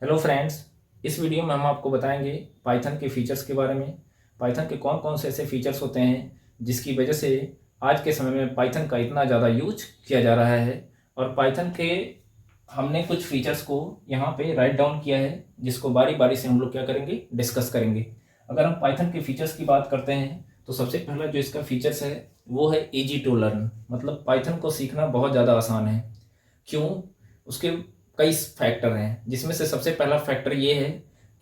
Hello friends, इस video में हम आपको बताएंगे पाइथन के फीचर्स के बारे में। पाइथन के कौन कौन से ऐसे फीचर्स होते हैं जिसकी वजह से आज के समय में पाइथन का इतना ज़्यादा यूज किया जा रहा है। और पाइथन के हमने कुछ फीचर्स को यहाँ पे राइट डाउन किया है जिसको बारी बारी से हम लोग क्या करेंगे, डिस्कस करेंगे। अगर हम पाइथन के फीचर्स की बात करते हैं तो सबसे पहला जो इसका फीचर्स है वो है ईजी टू लर्न। मतलब पाइथन को सीखना बहुत ज़्यादा आसान है। क्यों? उसके कई फैक्टर हैं, जिसमें से सबसे पहला फैक्टर ये है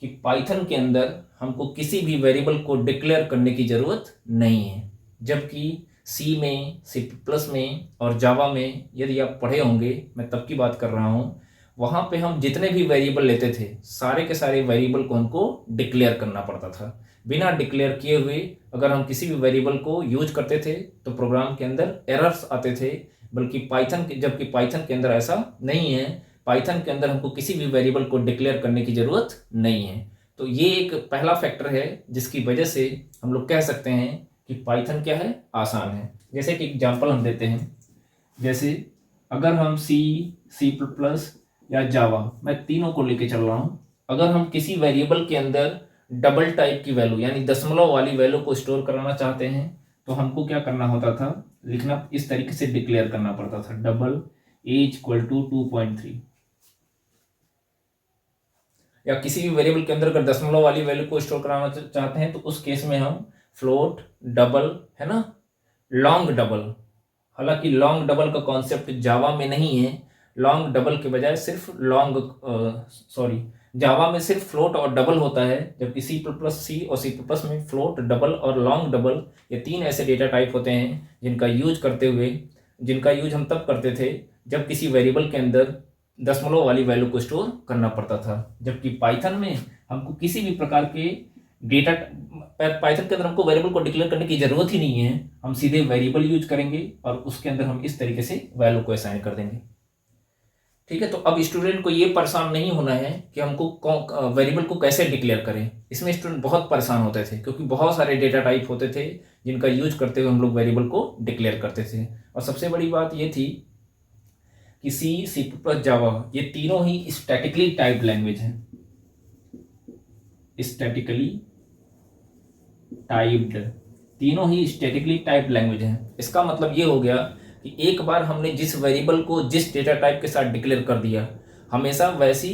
कि पाइथन के अंदर हमको किसी भी वेरिएबल को डिक्लेयर करने की ज़रूरत नहीं है। जबकि सी में, सी प्लस में और जावा में यदि आप पढ़े होंगे, मैं तब की बात कर रहा हूँ, वहाँ पे हम जितने भी वेरिएबल लेते थे सारे के सारे वेरिएबल को हमको डिक्लेयर करना पड़ता था। बिना डिक्लेयर किए हुए अगर हम किसी भी वेरिएबल को यूज करते थे तो प्रोग्राम के अंदर एरर्स आते थे। जबकि पाइथन के अंदर ऐसा नहीं है। पाइथन के अंदर हमको किसी भी वेरिएबल को डिक्लेयर करने की ज़रूरत नहीं है। तो ये एक पहला फैक्टर है जिसकी वजह से हम लोग कह सकते हैं कि पाइथन क्या है, आसान है। जैसे कि एग्जांपल हम देते हैं, जैसे अगर हम सी प्लस या जावा, मैं तीनों को लेके चल रहा हूँ, अगर हम किसी वेरिएबल के अंदर डबल टाइप की वैल्यू यानी दशमलव वाली वैल्यू को स्टोर कराना चाहते हैं तो हमको क्या करना होता था, लिखना इस तरीके से डिक्लेयर करना पड़ता था, डबल एज इक्वल टू 2.3। या किसी भी वेरिएबल के अंदर अगर दशमलव वाली वैल्यू को स्टोर कराना चाहते हैं तो उस केस में हम फ्लोट, डबल, है ना, लॉन्ग डबल। हालांकि लॉन्ग डबल का कॉन्सेप्ट जावा में नहीं है। लॉन्ग डबल के बजाय सिर्फ जावा में सिर्फ फ्लोट और डबल होता है, जबकि सी प्लस सी और सी प्लस में फ्लोट, डबल और लॉन्ग डबल, ये तीन ऐसे डेटा टाइप होते हैं जिनका यूज हम तब करते थे जब किसी वेरिएबल के अंदर दशमलव वाली वैल्यू को स्टोर करना पड़ता था। जबकि पाइथन में हमको किसी भी प्रकार के डेटा पाइथन के अंदर हमको वेरिएबल को डिक्लेयर करने की जरूरत ही नहीं है। हम सीधे वेरिएबल यूज करेंगे और उसके अंदर हम इस तरीके से वैल्यू को असाइन कर देंगे। ठीक है, तो अब स्टूडेंट को ये परेशान नहीं होना है कि हमको वेरिएबल को कैसे डिक्लेयर करें। इसमें स्टूडेंट बहुत परेशान होते थे क्योंकि बहुत सारे डेटा टाइप होते थे जिनका यूज करते हुए हम लोग वेरिएबल को डिक्लेयर करते थे। और सबसे बड़ी बात ये थी कि सी प्लस जावा ये तीनों ही स्टैटिकली टाइप्ड लैंग्वेज हैं। स्टैटिकली टाइप्ड, तीनों ही स्टैटिकली टाइप्ड लैंग्वेज हैं। इसका मतलब ये हो गया कि एक बार हमने जिस वेरिएबल को जिस डेटा टाइप के साथ डिक्लेयर कर दिया, हमेशा वैसी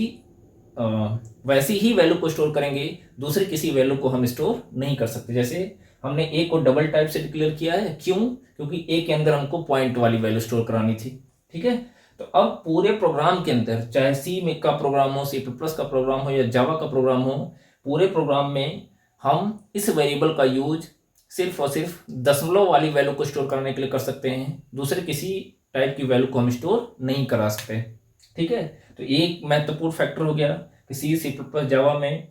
ही वैल्यू को स्टोर करेंगे, दूसरी किसी वैल्यू को हम स्टोर नहीं कर सकते। जैसे हमने ए को डबल टाइप से डिक्लेयर किया है, क्यों? क्योंकि ए के अंदर हमको पॉइंट वाली वैल्यू स्टोर करानी थी। ठीक है, तो अब पूरे प्रोग्राम के अंदर, चाहे सी में का प्रोग्राम हो, सी प्लस का प्रोग्राम हो या जावा का प्रोग्राम हो, पूरे प्रोग्राम में हम इस वेरिएबल का यूज सिर्फ और सिर्फ दशमलव वाली वैल्यू को स्टोर करने के लिए कर सकते हैं, दूसरे किसी टाइप की वैल्यू को हम स्टोर नहीं करा सकते। ठीक है, तो एक महत्वपूर्ण फैक्टर हो गया कि सी प्लस जावा में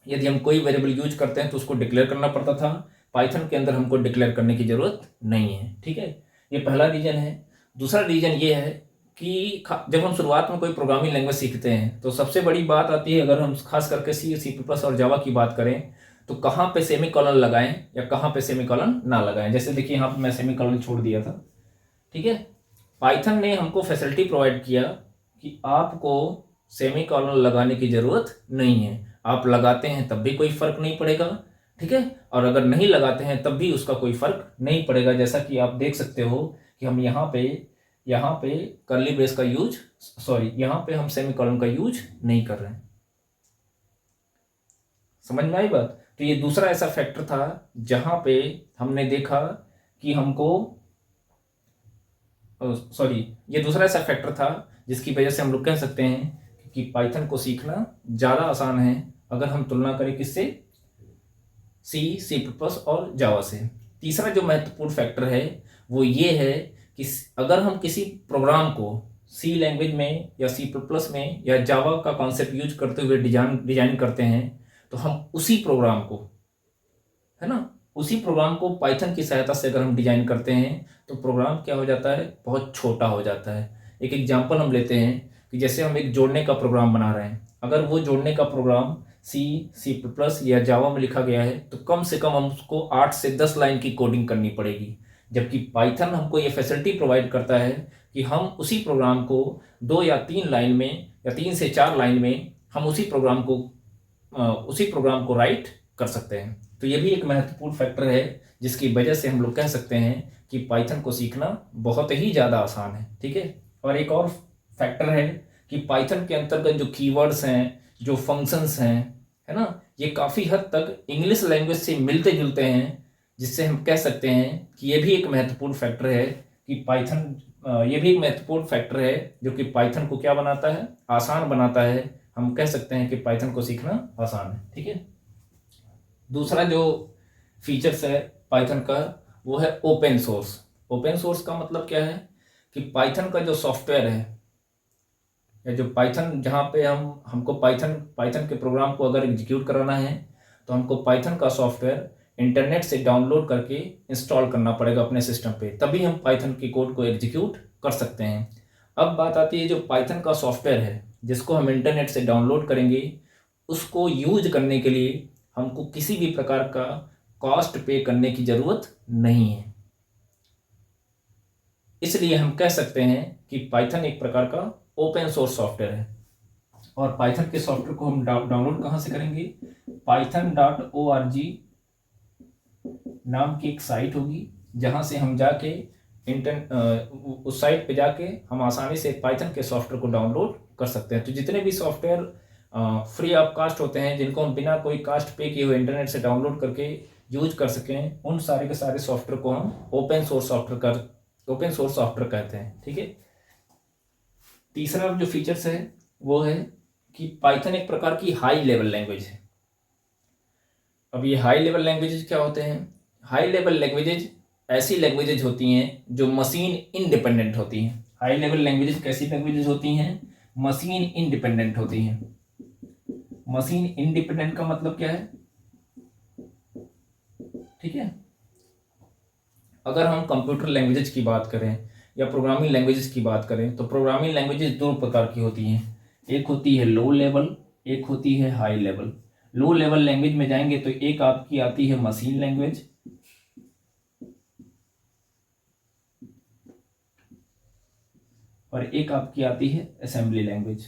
यदि हम कोई वेरिएबल यूज करते हैं तो उसको डिक्लेयर करना पड़ता था। पाइथन के अंदर हमको डिक्लेयर करने की जरूरत नहीं है। ठीक है, ये पहला रीजन है। दूसरा रीजन ये है कि जब हम शुरुआत में कोई प्रोग्रामिंग लैंग्वेज सीखते हैं तो सबसे बड़ी बात आती है, अगर हम खास करके सी प्लस और जावा की बात करें तो कहाँ पे सेमीकोलन लगाएं या कहाँ पे सेमीकोलन ना लगाएं। जैसे देखिए यहाँ पे मैं सेमीकोलन छोड़ दिया था। ठीक है, पाइथन ने हमको फैसिलिटी प्रोवाइड किया कि आपको सेमीकोलन लगाने की ज़रूरत नहीं है। आप लगाते हैं तब भी कोई फ़र्क नहीं पड़ेगा। ठीक है, और अगर नहीं लगाते हैं तब भी उसका कोई फ़र्क नहीं पड़ेगा। जैसा कि आप देख सकते हो कि हम यहाँ पे कर्ली ब्रेस का यूज, यहाँ पे हम सेमीकोलन का यूज नहीं कर रहे हैं। समझ में आई बात? तो ये दूसरा ऐसा फैक्टर था जहां पे हमने देखा कि ये दूसरा ऐसा फैक्टर था जिसकी वजह से हम लोग कह सकते हैं कि पाइथन को सीखना ज़्यादा आसान है अगर हम तुलना करें किससे, सी प्लस और जावा से। तीसरा जो महत्वपूर्ण फैक्टर है वो ये है कि अगर हम किसी प्रोग्राम को सी लैंग्वेज में या सी प्लस में या जावा का कॉन्सेप्ट यूज करते हुए डिजाइन करते हैं तो हम उसी प्रोग्राम को, है ना, उसी प्रोग्राम को पाइथन की सहायता से अगर हम डिजाइन करते हैं तो प्रोग्राम क्या हो जाता है, बहुत छोटा हो जाता है। एक एग्जांपल हम लेते हैं कि जैसे हम एक जोड़ने का प्रोग्राम बना रहे हैं, अगर वो जोड़ने का प्रोग्राम सी प्लस या जावा में लिखा गया है तो कम से कम हमको 8 से 10 लाइन की कोडिंग करनी पड़ेगी। जबकि पाइथन हमको ये फैसिलिटी प्रोवाइड करता है कि हम उसी प्रोग्राम को 2 या 3 लाइन में या 3 से 4 लाइन में हम उसी प्रोग्राम को राइट कर सकते हैं। तो ये भी एक महत्वपूर्ण फैक्टर है जिसकी वजह से हम लोग कह सकते हैं कि पाइथन को सीखना बहुत ही ज़्यादा आसान है। ठीक है। और एक और फैक्टर है कि पाइथन के अंतर्गत जो कीवर्ड्स हैं, जो फंक्शंस हैं, है ना, ये काफ़ी हद तक इंग्लिश लैंग्वेज से मिलते जुलते हैं, जिससे हम कह सकते हैं कि ये भी एक महत्वपूर्ण फैक्टर है कि ये भी एक महत्वपूर्ण फैक्टर है जो कि पाइथन को क्या बनाता है, आसान बनाता है। हम कह सकते हैं कि पाइथन को सीखना आसान है। ठीक है। दूसरा जो फीचर्स है पाइथन का वो है ओपन सोर्स। ओपन सोर्स का मतलब क्या है कि पाइथन का जो सॉफ्टवेयर है या जो पाइथन, जहाँ पे हमको पाइथन के प्रोग्राम को अगर एग्जीक्यूट कराना है तो हमको पाइथन का सॉफ्टवेयर इंटरनेट से डाउनलोड करके इंस्टॉल करना पड़ेगा अपने सिस्टम पे, तभी हम पाइथन की कोड को एग्जीक्यूट कर सकते हैं। अब बात आती है जो पाइथन का सॉफ्टवेयर है जिसको हम इंटरनेट से डाउनलोड करेंगे, उसको यूज करने के लिए हमको किसी भी प्रकार का कॉस्ट पे करने की ज़रूरत नहीं है। इसलिए हम कह सकते हैं कि पाइथन एक प्रकार का ओपन सोर्स सॉफ्टवेयर है। और पाइथन के सॉफ्टवेयर को हम डाउनलोड कहाँ से करेंगे? python.org नाम की एक साइट होगी जहाँ से हम जाके उस साइट पे जाके हम आसानी से पाइथन के सॉफ्टवेयर को डाउनलोड कर सकते हैं। तो जितने भी सॉफ्टवेयर फ्री ऑफ कास्ट होते हैं, जिनको हम बिना कोई कास्ट पे किए हुए इंटरनेट से डाउनलोड करके यूज कर सकें, उन सारे के सारे सॉफ्टवेयर को हम ओपन सोर्स सॉफ्टवेयर कहते हैं। ठीक है। तीसरा जो फीचर्स है वो है कि पाइथन एक प्रकार की हाई लेवल लैंग्वेज है। अब ये हाई लेवल लैंग्वेजेज क्या होते हैं? हाई लेवल लैंग्वेजेज ऐसी लैंग्वेजेज होती हैं जो मशीन इंडिपेंडेंट होती हैं। हाई लेवल लैंग्वेजेज कैसी लैंग्वेजेज होती हैं? मशीन इंडिपेंडेंट होती हैं। मशीन इंडिपेंडेंट का मतलब क्या है? ठीक है। अगर हम कंप्यूटर लैंग्वेजेज की बात करें या प्रोग्रामिंग लैंग्वेजेज की बात करें तो प्रोग्रामिंग लैंग्वेजेज दो प्रकार की होती हैं। एक होती है लो लेवल, एक होती है हाई लेवल। लो लेवल लैंग्वेज में जाएंगे तो एक आपकी आती है मशीन लैंग्वेज, और एक आपकी आती है असेंबली लैंग्वेज।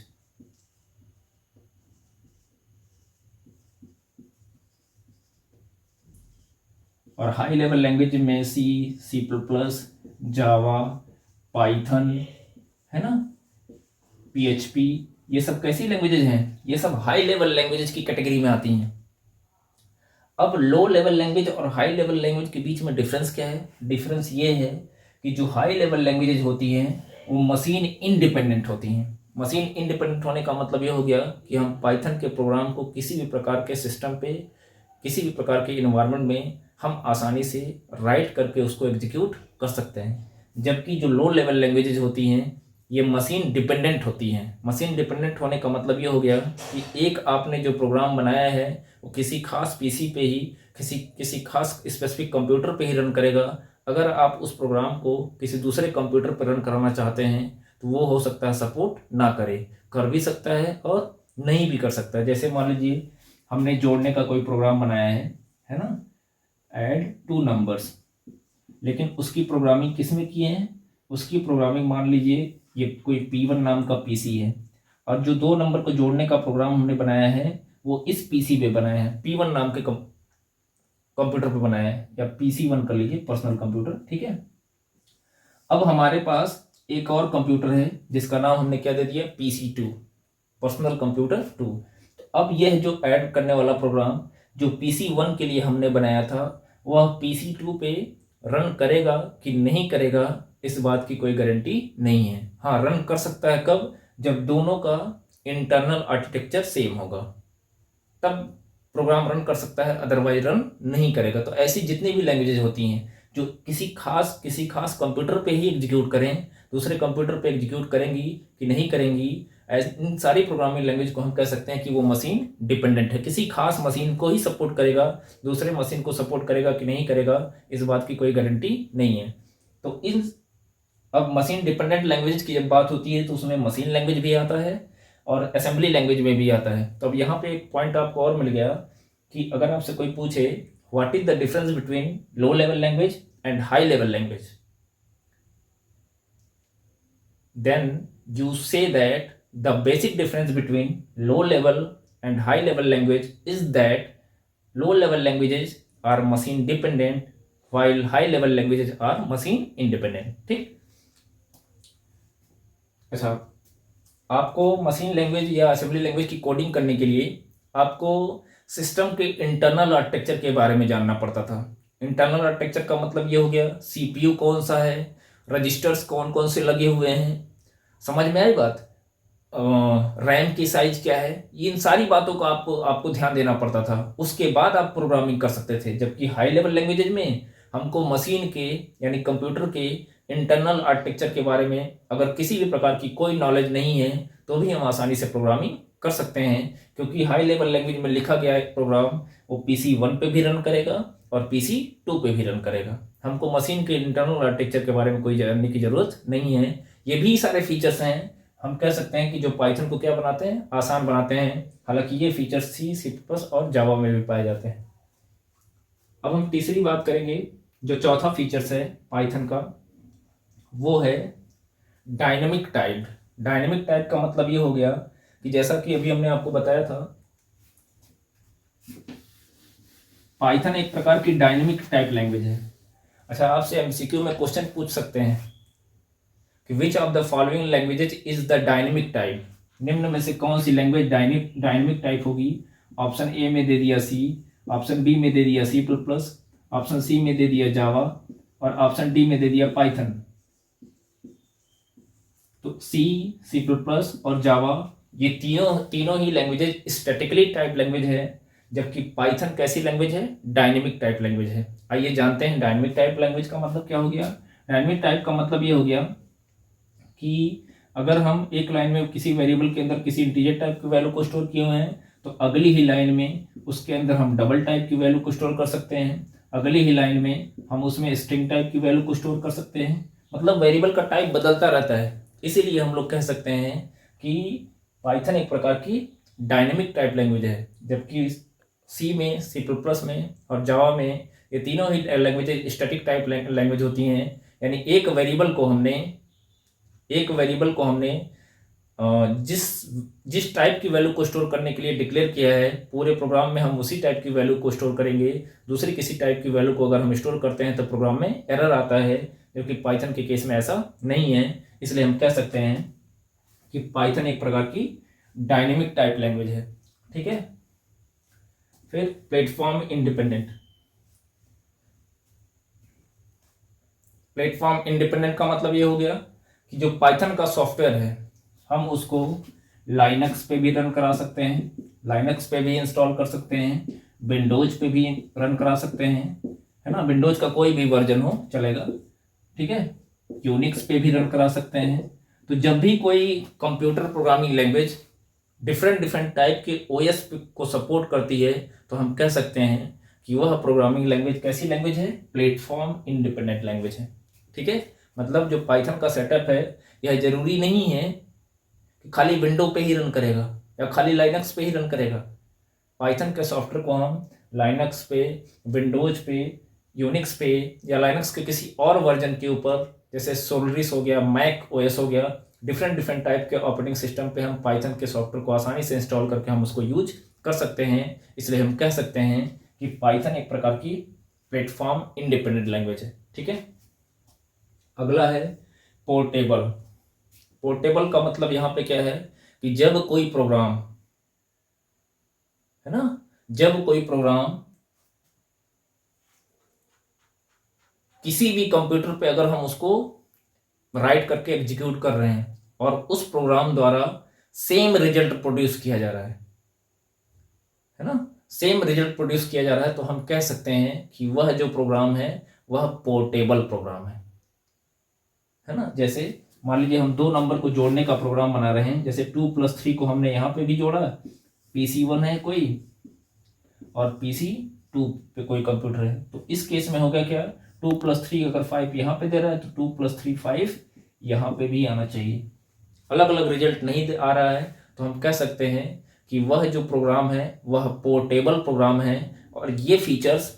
और हाई लेवल लैंग्वेज में सी प्लस प्लस, जावा, पाइथन, है ना, PHP, ये सब कैसी लैंग्वेजेज हैं? ये सब हाई लेवल लैंग्वेजेज की कैटेगरी में आती हैं। अब लो लेवल लैंग्वेज और हाई लेवल लैंग्वेज के बीच में डिफरेंस क्या है? डिफरेंस ये है कि जो हाई लेवल लैंग्वेजेज होती हैं वो मशीन इंडिपेंडेंट होती हैं। मशीन इंडिपेंडेंट होने का मतलब ये हो गया कि हम पाइथन के प्रोग्राम को किसी भी प्रकार के सिस्टम पे, किसी भी प्रकार के इन्वायरमेंट में हम आसानी से राइट करके उसको एग्जीक्यूट कर सकते हैं। जबकि जो लो लेवल लैंग्वेजेज होती हैं ये मशीन डिपेंडेंट होती हैं। मशीन डिपेंडेंट होने का मतलब ये हो गया कि एक आपने जो प्रोग्राम बनाया है वो किसी खास पीसी पे ही, किसी खास स्पेसिफिक कंप्यूटर पे ही रन करेगा। अगर आप उस प्रोग्राम को किसी दूसरे कंप्यूटर पर रन कराना चाहते हैं तो वो हो सकता है सपोर्ट ना करे, कर भी सकता है और नहीं भी कर सकता है। जैसे मान लीजिए हमने जोड़ने का कोई प्रोग्राम बनाया है ना, ऐड टू नंबर्स, लेकिन उसकी प्रोग्रामिंग किस में किए हैं? उसकी प्रोग्रामिंग मान लीजिए ये कोई P1 नाम का पीसी है और जो दो नंबर को जोड़ने का प्रोग्राम हमने बनाया है वो इस पीसी पे बनाया है, P1 नाम के कंप्यूटर पे बनाया है, या PC1 कर लीजिए, पर्सनल कंप्यूटर। ठीक है। अब हमारे पास एक और कंप्यूटर है जिसका नाम हमने क्या दे दिया? PC2, personal computer 2। तो अब यह जो ऐड करने वाला प्रोग्राम जो PC1 के लिए हमने बनाया था वह PC2 पे रन करेगा कि नहीं करेगा, इस बात की कोई गारंटी नहीं है। हाँ, रन कर सकता है कब? जब दोनों का इंटरनल आर्किटेक्चर सेम होगा, तब प्रोग्राम रन कर सकता है, अदरवाइज रन नहीं करेगा। तो ऐसी जितनी भी लैंग्वेजेज होती हैं जो किसी खास कंप्यूटर पे ही एग्जीक्यूट करें, दूसरे कंप्यूटर पे एग्जीक्यूट करेंगी कि नहीं करेंगी, इन सारी प्रोग्रामिंग लैंग्वेज को हम कह सकते हैं कि वो मशीन डिपेंडेंट है। किसी खास मशीन को ही सपोर्ट करेगा, दूसरे मशीन को सपोर्ट करेगा कि नहीं करेगा, इस बात की कोई गारंटी नहीं है। तो अब मशीन डिपेंडेंट लैंग्वेज की जब बात होती है तो उसमें मशीन लैंग्वेज भी आता है और असेंबली लैंग्वेज में भी आता है। तो अब यहाँ पे एक पॉइंट आपको और मिल गया कि अगर आपसे कोई पूछे what is the difference between low level language and high level language, then you say that the basic difference between low level and high level language is that low level languages are machine dependent while high level languages are machine independent. ठीक, अच्छा, आपको machine language या assembly language की coding करने के लिए आपको system के इंटरनल आर्किटेक्चर के बारे में जानना पड़ता था। इंटरनल आर्किटेक्चर का मतलब ये हो गया सीपीयू कौन सा है, रजिस्टर्स कौन कौन से लगे हुए हैं, समझ में आई बात, रैम की साइज क्या है, इन सारी बातों का आपको आपको ध्यान देना पड़ता था। उसके बाद आप प्रोग्रामिंग कर सकते थे। जबकि हाई लेवल लैंग्वेजेज में हमको मशीन के यानी कंप्यूटर के इंटरनल आर्किटेक्चर के बारे में अगर किसी भी प्रकार की कोई नॉलेज नहीं है तो भी हम आसानी से प्रोग्रामिंग कर सकते हैं, क्योंकि हाई लेवल लैंग्वेज में लिखा गया एक प्रोग्राम वो पीसी 1 पे भी रन करेगा और पीसी 2 पे भी रन करेगा। हमको मशीन के इंटरनल आर्किटेक्चर के बारे में कोई जानने की जरूरत नहीं है। ये भी सारे फीचर्स हैं, हम कह सकते हैं कि जो पाइथन को क्या बनाते हैं, आसान बनाते हैं। हालांकि ये फीचर्स C++ और जावा में भी पाए जाते हैं। अब हम तीसरी बात करेंगे, जो चौथा फीचर्स है पाइथन का, वो है डायनेमिक टाइप। डायनेमिक टाइप का मतलब ये हो गया कि जैसा कि अभी हमने आपको बताया था, पाइथन एक प्रकार की डायनेमिक टाइप लैंग्वेज है। अच्छा, आपसे एमसीक्यू में क्वेश्चन पूछ सकते हैं कि which of the following languages is the dynamic type, निम्न में से कौन सी लैंग्वेज डायनेमिक टाइप होगी। ऑप्शन ए में दे दिया सी, ऑप्शन बी में दे दिया C++, ऑप्शन सी में दे दिया जावा और ऑप्शन डी में दे दिया पाइथन। तो C++ और जावा ये तीनों ही लैंग्वेजेज स्टैटिकली टाइप लैंग्वेज है, जबकि पाइथन कैसी लैंग्वेज है, डायनेमिक टाइप लैंग्वेज है। आइए जानते हैं डायनेमिक टाइप लैंग्वेज का मतलब क्या हो गया। डायनेमिक टाइप का मतलब ये हो गया कि अगर हम एक लाइन में किसी वेरिएबल के अंदर किसी इंटीजर टाइप की वैल्यू को स्टोर किए हुए हैं तो अगली ही लाइन में उसके अंदर हम डबल टाइप की वैल्यू को स्टोर कर सकते हैं, अगली ही लाइन में हम उसमें स्ट्रिंग टाइप की वैल्यू को स्टोर कर सकते हैं। मतलब वेरिएबल का टाइप बदलता रहता है। इसीलिए हम लोग कह सकते हैं कि पाइथन एक प्रकार की डायनेमिक टाइप लैंग्वेज है, जबकि सी में, C++ में और जावा में ये तीनों ही लैंग्वेजेज स्टैटिक टाइप लैंग्वेज होती हैं। यानी एक वेरिएबल को हमने जिस टाइप की वैल्यू को स्टोर करने के लिए डिक्लेयर किया है, पूरे प्रोग्राम में हम उसी टाइप की वैल्यू को स्टोर करेंगे। दूसरी किसी टाइप की वैल्यू को अगर हम स्टोर करते हैं तो प्रोग्राम में एरर आता है, जबकि पाइथन के केस में ऐसा नहीं है। इसलिए हम कह सकते हैं कि पाइथन एक प्रकार की डायनेमिक टाइप लैंग्वेज है। ठीक है, फिर प्लेटफॉर्म इंडिपेंडेंट। प्लेटफॉर्म इंडिपेंडेंट का मतलब ये हो गया कि जो पाइथन का सॉफ्टवेयर है हम उसको लाइनक्स पे भी रन करा सकते हैं, लाइनक्स पे भी इंस्टॉल कर सकते हैं, विंडोज पे भी रन करा सकते हैं, है ना, विंडोज का कोई भी वर्जन हो चलेगा। ठीक है, यूनिक्स पे भी रन करा सकते हैं। तो जब भी कोई computer programming language different type के ओएस को सपोर्ट करती है तो हम कह सकते हैं कि वह प्रोग्रामिंग लैंग्वेज कैसी लैंग्वेज है, प्लेटफॉर्म इंडिपेंडेंट लैंग्वेज है। ठीक है, मतलब जो पाइथन का सेटअप है यह जरूरी नहीं है कि खाली विंडो पे ही रन करेगा या खाली लाइनक्स पे ही रन करेगा। पाइथन के सॉफ्टवेयर को हम लाइनक्स पे, विंडोज पे, यूनिक्स पे या लाइनक्स के किसी और वर्जन के ऊपर, जैसे सोलरिस हो गया, मैक ओएस हो गया, डिफरेंट टाइप के ऑपरेटिंग सिस्टम पे हम पाइथन के सॉफ्टवेयर को आसानी से इंस्टॉल करके हम उसको यूज कर सकते हैं। इसलिए हम कह सकते हैं कि पाइथन एक प्रकार की प्लेटफॉर्म इंडिपेंडेंट लैंग्वेज है। ठीक है, अगला है पोर्टेबल। पोर्टेबल का मतलब यहाँ पे क्या है कि जब कोई प्रोग्राम, है ना, जब कोई प्रोग्राम किसी भी कंप्यूटर पे अगर हम उसको राइट करके एग्जीक्यूट कर रहे हैं और उस प्रोग्राम द्वारा सेम रिजल्ट प्रोड्यूस किया जा रहा है ना, सेम रिजल्ट प्रोड्यूस किया जा रहा है, तो हम कह सकते हैं कि वह जो प्रोग्राम है वह पोर्टेबल प्रोग्राम है ना। जैसे मान लीजिए हम दो नंबर को जोड़ने का प्रोग्राम बना रहे हैं, जैसे 2+3 को हमने यहाँ पे भी जोड़ा, PC1 है कोई और PC2 पे कोई कंप्यूटर है, तो इस केस में हो गया क्या, 2+3 अगर 5 यहाँ पे दे रहा है तो 2+3 5 यहाँ पे भी आना चाहिए। अलग अलग रिजल्ट नहीं आ रहा है तो हम कह सकते हैं कि वह जो प्रोग्राम है वह पोर्टेबल प्रोग्राम है। और ये फीचर्स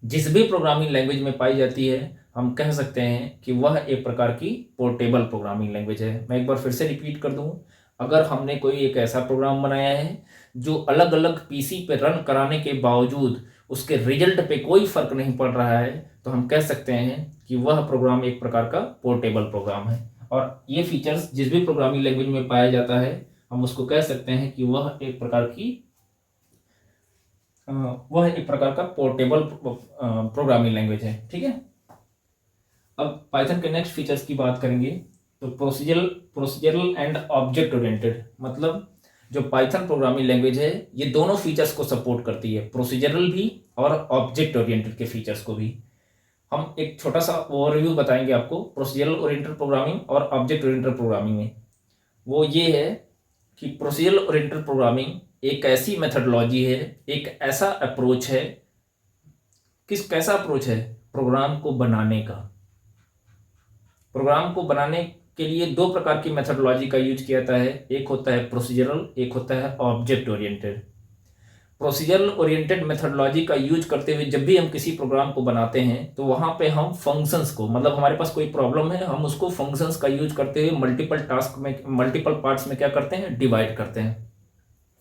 जिस भी प्रोग्रामिंग लैंग्वेज में पाई जाती है हम कह सकते हैं कि वह एक प्रकार की पोर्टेबल प्रोग्रामिंग लैंग्वेज है। मैं एक बार फिर से रिपीट कर दूं, अगर हमने कोई एक ऐसा प्रोग्राम बनाया है जो अलग अलग पीसी पे रन कराने के बावजूद उसके रिजल्ट पे कोई फर्क नहीं पड़ रहा है, तो हम कह सकते हैं कि वह प्रोग्राम एक प्रकार का पोर्टेबल प्रोग्राम है। और ये फीचर्स जिस भी प्रोग्रामिंग लैंग्वेज में पाया जाता है, हम उसको कह सकते हैं कि वह एक प्रकार का पोर्टेबल प्रोग्रामिंग लैंग्वेज है। ठीक है, अब पाइथन के नेक्स्ट फीचर्स की बात करेंगे तो प्रोसीजरल एंड ऑब्जेक्ट ओरिएंटेड, मतलब जो पाइथन प्रोग्रामिंग लैंग्वेज है ये दोनों फीचर्स को सपोर्ट करती है, प्रोसीजरल भी और ऑब्जेक्ट ओरिएंटेड के फीचर्स को भी। हम एक छोटा सा ओवरव्यू बताएंगे आपको प्रोसीजरल ओरिएंटेड प्रोग्रामिंग और ऑब्जेक्ट ओरिएंटेड प्रोग्रामिंग में। वो ये है कि प्रोसीजरल ओरिएंटेड प्रोग्रामिंग एक ऐसी मेथडोलॉजी है, एक ऐसा अप्रोच है, कैसा अप्रोच है, प्रोग्राम को बनाने का। प्रोग्राम को बनाने के लिए दो प्रकार की मेथडोलॉजी का यूज किया जाता है, एक होता है प्रोसीजरल, एक होता है object oriented. Procedural oriented methodology का यूज करते हुए जब भी हम किसी प्रोग्राम को बनाते हैं तो वहां पे हम फंक्शंस को, मतलब हमारे पास कोई प्रॉब्लम है, हम उसको फंक्शंस का यूज करते हुए मल्टीपल पार्ट्स में क्या करते हैं, डिवाइड करते हैं।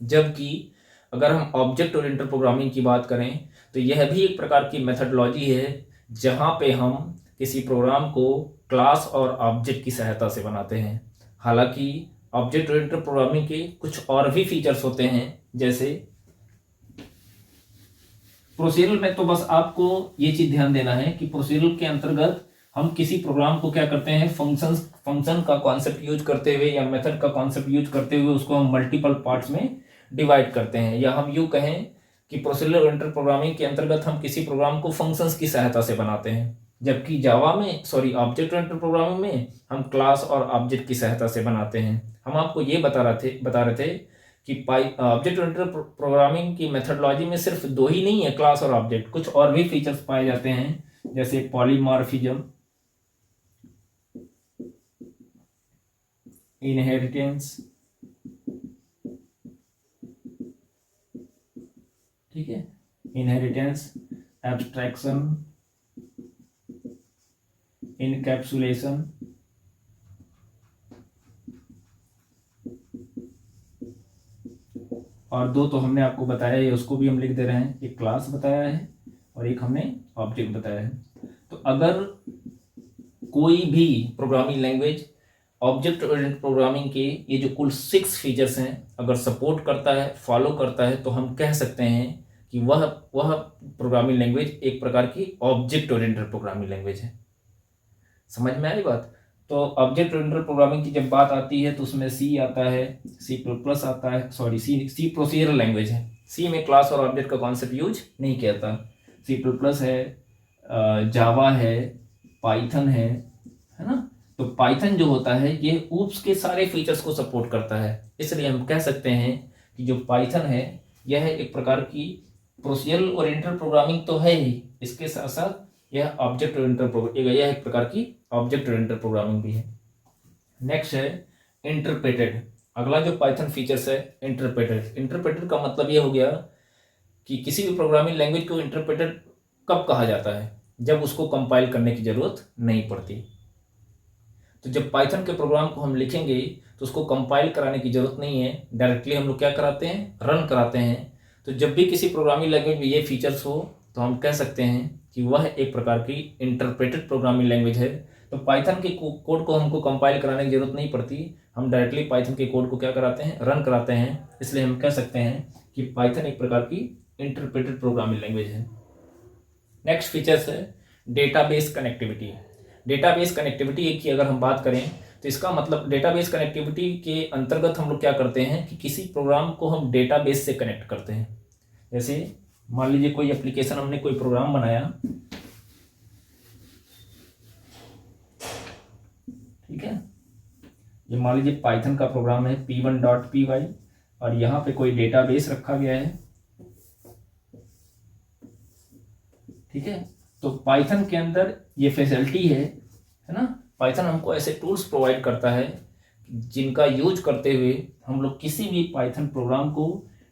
जबकि अगर हम ऑब्जेक्ट ओरिएंटेड प्रोग्रामिंग की बात करें तो यह भी एक प्रकार की मेथडोलॉजी है जहां पे हम किसी प्रोग्राम को क्लास और ऑब्जेक्ट की सहायता से बनाते हैं। हालांकि ऑब्जेक्ट ओरिएंटेड प्रोग्रामिंग के कुछ और भी फीचर्स होते हैं, जैसे प्रोसीजरल में तो बस आपको ये चीज ध्यान देना है कि प्रोसीजरल के अंतर्गत हम किसी प्रोग्राम को क्या करते हैं, फंक्शन का कॉन्सेप्ट यूज करते हुए या मेथड का कॉन्सेप्ट यूज करते हुए उसको हम मल्टीपल पार्ट्स में डिवाइड करते हैं। या हम यूं कहें कि प्रोसीजरल ओरिएंटेड प्रोग्रामिंग के अंतर्गत हम किसी प्रोग्राम को फंक्शंस की सहायता से बनाते हैं, जबकि ऑब्जेक्ट ओरिएंटेड प्रोग्रामिंग में हम क्लास और ऑब्जेक्ट की सहायता से बनाते हैं। हम आपको ये बता रहे थे कि ऑब्जेक्ट ओरिएंटेड प्रोग्रामिंग की मेथडोलॉजी में सिर्फ दो ही नहीं है, क्लास और ऑब्जेक्ट, कुछ और भी फीचर्स पाए जाते हैं, जैसे पॉलीमॉर्फिज्म, इनहेरिटेंस, ठीक है, इनहेरिटेंस, एब्स्ट्रैक्शन, इनकैप्सुलेशन, और दो तो हमने आपको बताया है, उसको भी हम लिख दे रहे हैं, एक क्लास बताया है और एक हमने ऑब्जेक्ट बताया है। तो अगर कोई भी programming language object oriented programming के ये जो कुल 6 फीचर्स हैं अगर सपोर्ट करता है, फॉलो करता है, तो हम कह सकते हैं कि वह प्रोग्रामिंग लैंग्वेज एक प्रकार की ऑब्जेक्ट ओरिएंटेड प्रोग्रामिंग लैंग्वेज है। समझ में आई बात? तो ऑब्जेक्ट ओरिएंटेड प्रोग्रामिंग की जब बात आती है तो उसमें सी आता है, C++ आता है, सी प्रोसीजरल लैंग्वेज है। सी में क्लास और ऑब्जेक्ट का कॉन्सेप्ट यूज नहीं किया था। C++ है, जावा है, पाइथन है ना। तो पाइथन जो होता है ये ऊप्स के सारे फीचर्स को सपोर्ट करता है, इसलिए हम कह सकते हैं कि जो पाइथन है यह एक प्रकार की प्रोसीजरल ओरिएंटेड प्रोग्रामिंग तो है ही, इसके साथ साथ यह ऑब्जेक्ट एक प्रकार की ऑब्जेक्ट ओरिएंटेड प्रोग्रामिंग भी है। नेक्स्ट है इंटरप्रेटेड। अगला जो पाइथन फीचर्स है इंटरप्रेटेड का मतलब ये हो गया कि किसी भी प्रोग्रामिंग लैंग्वेज को इंटरप्रेटेड कब कहा जाता है, जब उसको कंपाइल करने की जरूरत नहीं पड़ती। तो जब पाइथन के प्रोग्राम को हम लिखेंगे तो उसको कंपाइल कराने की जरूरत नहीं है, डायरेक्टली हम लोग क्या कराते हैं, रन कराते हैं। तो जब भी किसी प्रोग्रामिंग लैंग्वेज में ये फीचर्स हो तो हम कह सकते हैं कि वह एक प्रकार की इंटरप्रेटेड प्रोग्रामिंग लैंग्वेज है। तो पाइथन के कोड को हमको कंपाइल कराने की जरूरत नहीं पड़ती, हम डायरेक्टली पाइथन के कोड को क्या कराते हैं, रन कराते हैं। इसलिए हम कह सकते हैं कि पाइथन एक प्रकार की इंटरप्रेटेड प्रोग्रामिंग लैंग्वेज है। नेक्स्ट फीचर्स है डेटाबेस कनेक्टिविटी। डेटाबेस कनेक्टिविटी की अगर हम बात करें तो इसका मतलब डेटाबेस कनेक्टिविटी के अंतर्गत हम लोग क्या करते हैं कि किसी प्रोग्राम को हम डेटाबेस से कनेक्ट करते हैं। जैसे मान लीजिए कोई एप्लीकेशन, हमने कोई प्रोग्राम बनाया, ठीक है, ये मान लीजिए पाइथन का प्रोग्राम है p1.py और यहाँ पे कोई डेटाबेस रखा गया है, ठीक है। तो पाइथन के अंदर ये फैसिलिटी है ना, पाइथन हमको ऐसे टूल्स प्रोवाइड करता है जिनका यूज करते हुए हम लोग किसी भी पाइथन प्रोग्राम को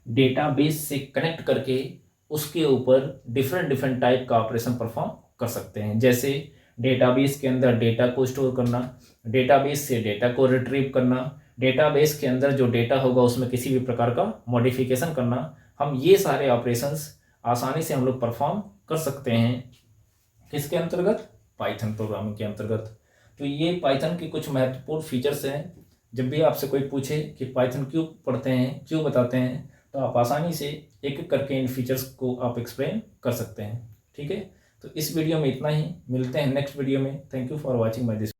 डेटाबेस से कनेक्ट करके उसके ऊपर डिफरेंट टाइप का ऑपरेशन परफॉर्म कर सकते हैं। जैसे डेटाबेस के अंदर डेटा को स्टोर करना, डेटाबेस से डेटा को रिट्रीव करना, डेटाबेस के अंदर जो डेटा होगा उसमें किसी भी प्रकार का मॉडिफिकेशन करना, हम ये सारे ऑपरेशंस आसानी से हम लोग परफॉर्म कर सकते हैं। किसके अंतर्गत? पाइथन प्रोग्रामिंग के अंतर्गत। तो ये पाइथन के कुछ महत्वपूर्ण फीचर्स हैं। जब भी आपसे कोई पूछे कि पाइथन क्यों पढ़ते हैं, क्यों बताते हैं, तो आप आसानी से एक एक करके इन फीचर्स को आप एक्सप्लेन कर सकते हैं। ठीक है, तो इस वीडियो में इतना ही। मिलते हैं नेक्स्ट वीडियो में। Thank you for watching my this.